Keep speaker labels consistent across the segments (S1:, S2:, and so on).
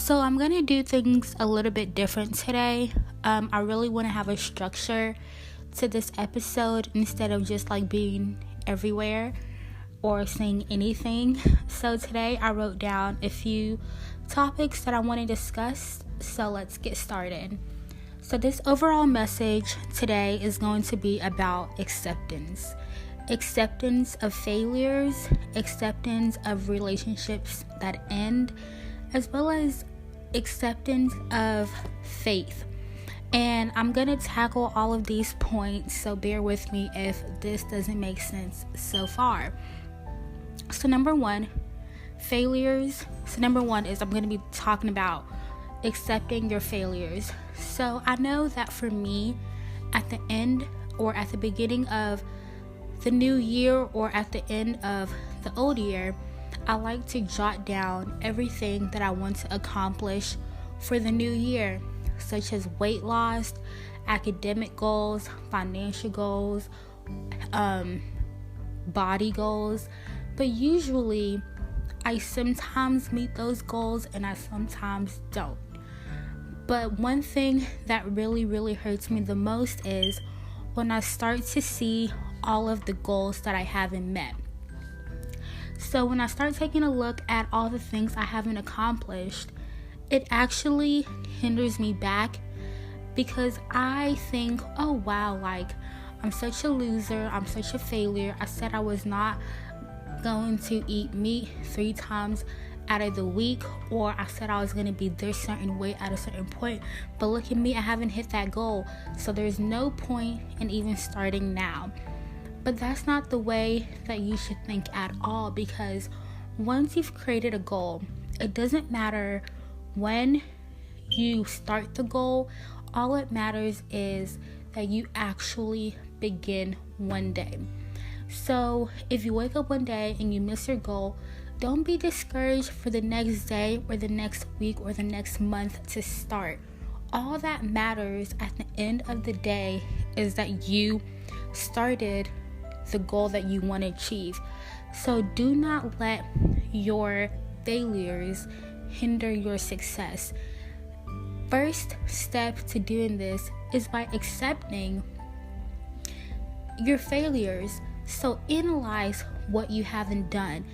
S1: So I'm going to do things a little bit different today. I really want to have a structure to this episode instead of just like being everywhere or saying anything. So today I wrote down a few topics that I want to discuss. So let's get started. So this overall message today is going to be about acceptance. Acceptance of failures, acceptance of relationships that end, as well as acceptance of faith. And I'm going to tackle all of these points, so bear with me if this doesn't make sense so far. So number one, failures. So number one is I'm going to be talking about accepting your failures. So I know that for me, at the end or at the beginning of the new year or at the end of the old year, I like to jot down everything that I want to accomplish for the new year, such as weight loss, academic goals, financial goals, body goals. But usually, I sometimes meet those goals and I sometimes don't. But one thing that really hurts me the most is when I start to see all of the goals that I haven't met. So when I start taking a look at all the things I haven't accomplished, it actually hinders me back because I think, oh wow, like I'm such a loser, I'm such a failure. I said I was not going to eat meat 3 times out of the week, or I said I was going to be this certain weight at a certain point, but look at me, I haven't hit that goal. So there's no point in even starting now. But that's not the way that you should think at all, because once you've created a goal, it doesn't matter when you start the goal. All it matters is that you actually begin one day. So if you wake up one day and you miss your goal, don't be discouraged for the next day or the next week or the next month to start. All that matters at the end of the day is that you started the goal that you want to achieve. So do not let your failures hinder your success. First step to doing this is by accepting your failures. So analyze what you haven't done.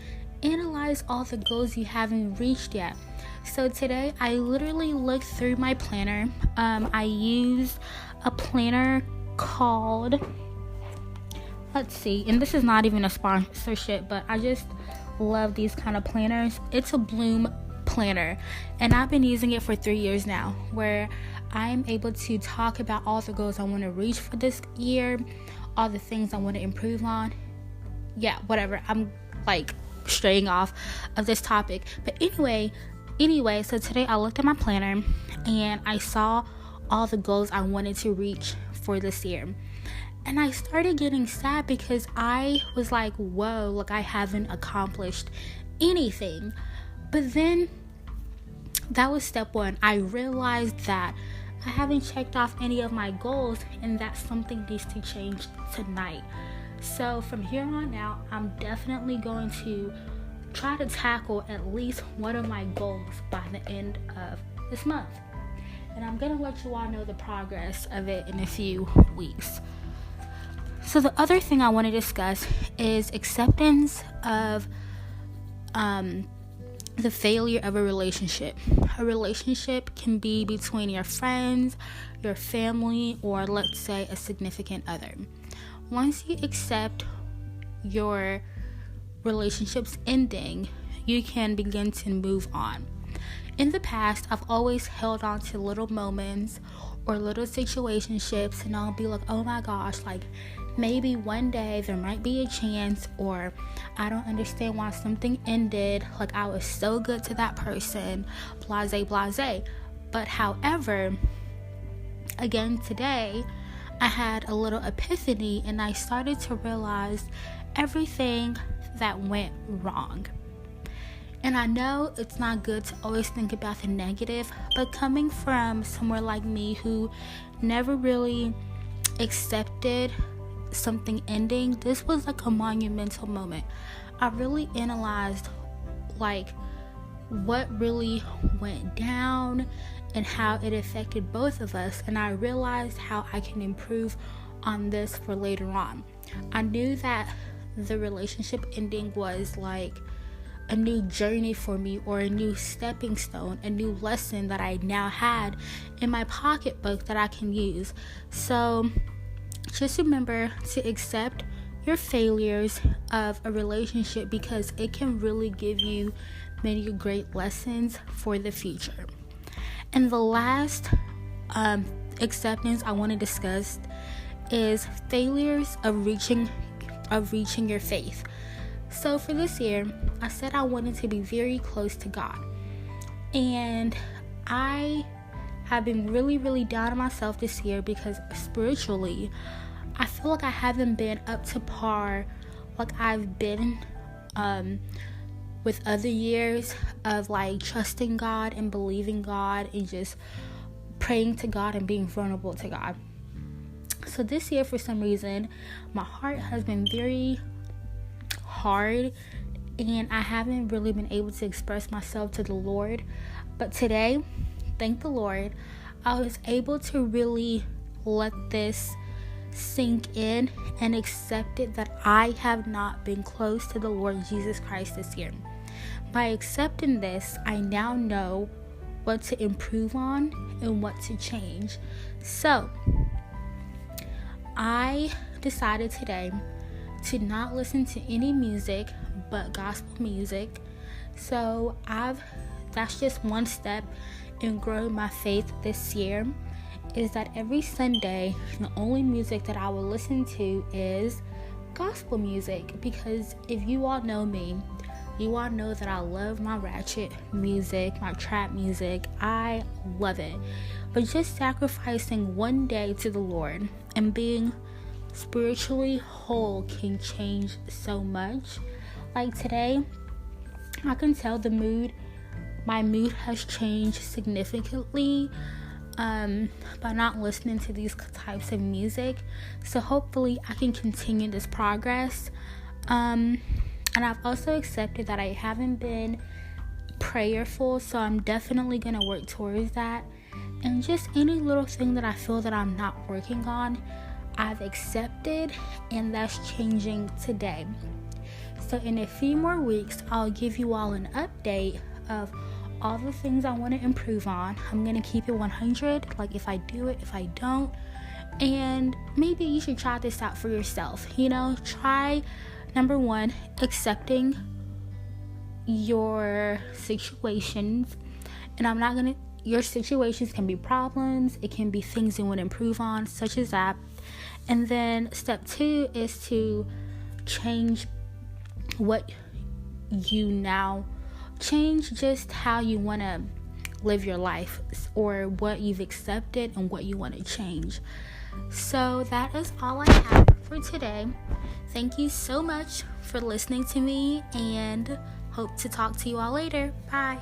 S1: Analyze all the goals you haven't reached yet. So today I literally looked through my planner. I used a planner called, let's see, and this is not even a sponsorship, but I just love these kind of planners. It's a Bloom planner, and I've been using it for 3 years now, where I'm able to talk about all the goals I want to reach for this year, all the things I want to improve on. Yeah, whatever. I'm like straying off of this topic. But anyway, so today I looked at my planner and I saw all the goals I wanted to reach for this year. And I started getting sad because I was like, whoa, look, I haven't accomplished anything. But then that was step one. I realized that I haven't checked off any of my goals, and that something needs to change tonight. So from here on out, I'm definitely going to try to tackle at least one of my goals by the end of this month. And I'm going to let you all know the progress of it in a few weeks. So the other thing I want to discuss is acceptance of the failure of a relationship. A relationship can be between your friends, your family, or let's say a significant other. Once you accept your relationship's ending, you can begin to move on. In the past, I've always held on to little moments or little situationships, and I'll be like, oh my gosh, like maybe one day there might be a chance, or I don't understand why something ended, like I was so good to that person, blase. But however, again today, I had a little epiphany and I started to realize everything that went wrong. And I know it's not good to always think about the negative, but coming from somewhere like me who never really accepted something ending, this was like a monumental moment. I really analyzed like what really went down and how it affected both of us, and I realized how I can improve on this for later on. I knew that the relationship ending was like a new journey for me, or a new stepping stone, a new lesson that I now had in my pocketbook that I can use. So just remember to accept your failures of a relationship, because it can really give you many great lessons for the future. And the last acceptance I want to discuss is failures of reaching your faith. So for this year, I said I wanted to be very close to God, and I have been really, really down on myself this year, because spiritually I feel like I haven't been up to par like I've been with other years of like trusting God and believing God and just praying to God and being vulnerable to God. So this year, for some reason, my heart has been very hard, and I haven't really been able to express myself to the Lord. But today, thank the Lord, I was able to really let this sink in and accept it, that I have not been close to the Lord Jesus Christ this year. By accepting this, I now know what to improve on and what to change. So I decided today to not listen to any music but gospel music. So that's just one step in growing my faith this year, is that every Sunday the only music that I will listen to is gospel music. Because if you all know me, you all know that I love my ratchet music, my trap music. I love it. But just sacrificing one day to the Lord and being spiritually whole can change so much. Like today, I can tell my mood has changed significantly by not listening to these types of music. So hopefully I can continue this progress. And I've also accepted that I haven't been prayerful, so I'm definitely going to work towards that. And just any little thing that I feel that I'm not working on, I've accepted, and that's changing today. So in a few more weeks, I'll give you all an update of all the things I want to improve on. I'm going to keep it 100, like if I do it, if I don't. And maybe you should try this out for yourself. Try, number one, accepting your situations. And your situations can be problems, it can be things you want to improve on, such as that. And then step 2 is to change change just how you want to live your life, or what you've accepted and what you want to change. So that is all I have for today. Thank you so much for listening to me, and hope to talk to you all later. Bye.